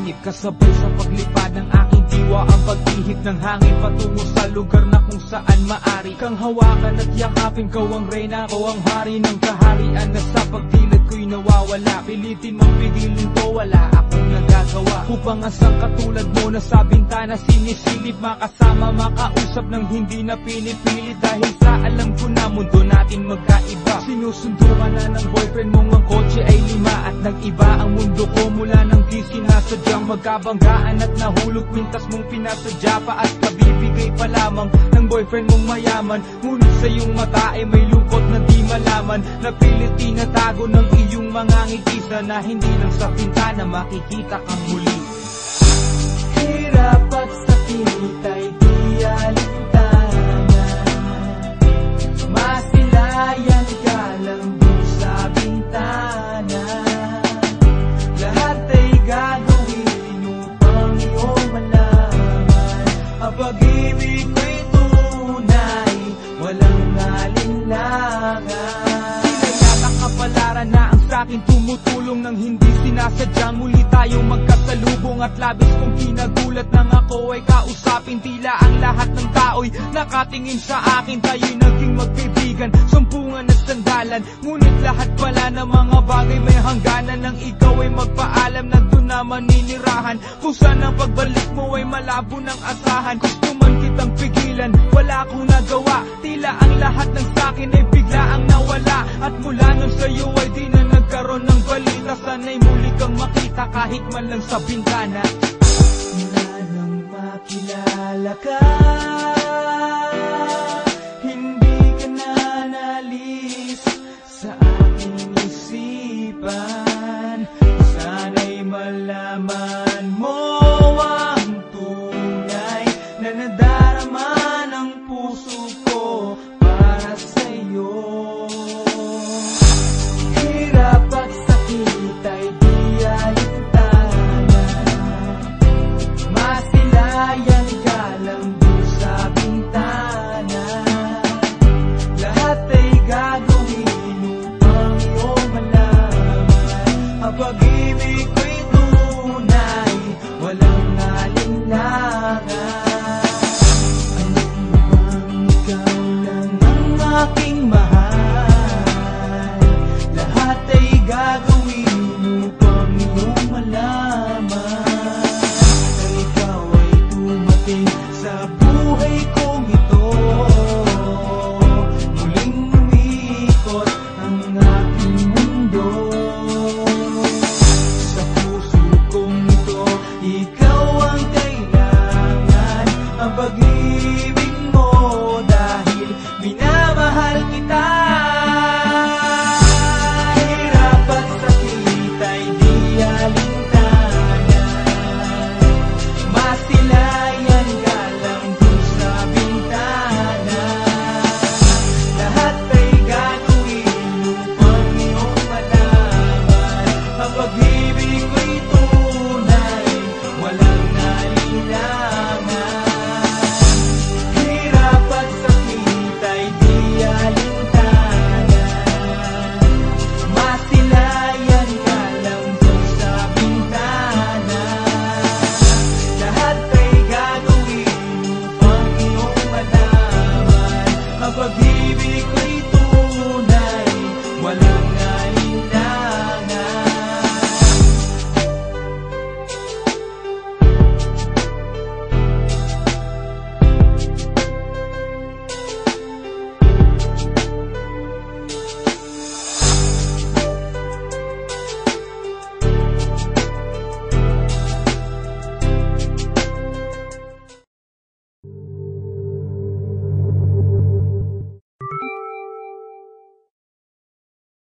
langit. Kasabay sa paglipad ng aking diwa ang pag-ihip ng hangin patungo sa lugar na kung saan maari kang hawakan at yakapin. Kau ang reyna, ko ang hari ng kaharian na sa pagdilid ko'y nawawala. Pilitin mong pigilin ko, wala akong nagagawa upang asang katulad mo na sa bintana sinisilip. Makasama, makausap ng hindi na pinipilit dahil sa alam ko na mundo natin magkaiba. Sinusundo ka na ng boyfriend mong ang kotse ay 5 at nag-iba ang mundo ko mula nang di sinasadyang magkabanggaan at nahulog pintas mong pinasadya pa at kabibigay pa lamang ng boyfriend mong mayaman. Ngunit sa iyong mata ay may lungkot na di malaman, napilit tinatago ng iyong mga ngiti na hindi lang sa pintana makikita kang muli. Hirap at sakit ay di alintangan, masilayan ka lang doon sa bintana. Lahat ay gagawin upang iyong malaman ang pag-ibig ko'y tunay, walang alinlangan. Kapalaran na ang sa'kin tumutulong nang hindi sinasadyang muli tayong magkasalubong at labis kong kinagulat nang ako ay kausapin. Tila ang lahat ng tao'y nakatingin sa akin, tayo'y naging magkaibigan, sumpungan at sandalan. Ngunit lahat pala ng mga bagay may hangganan, nang ikaw ay magpaalam na doon na maninirahan, kung saan ang pagbalik mo ay malabo ng asahan. Gusto man kitang pigilan, wala akong nagawa, tila ang lahat ng sa'kin ay bigla ang nawala. At mula nun sa'yo ay di na nagkaroon ng balita, sana'y muli kang makita kahit man lang sa bintana. Mula nang makilala ka, hindi ka na nalis sa aking isipan.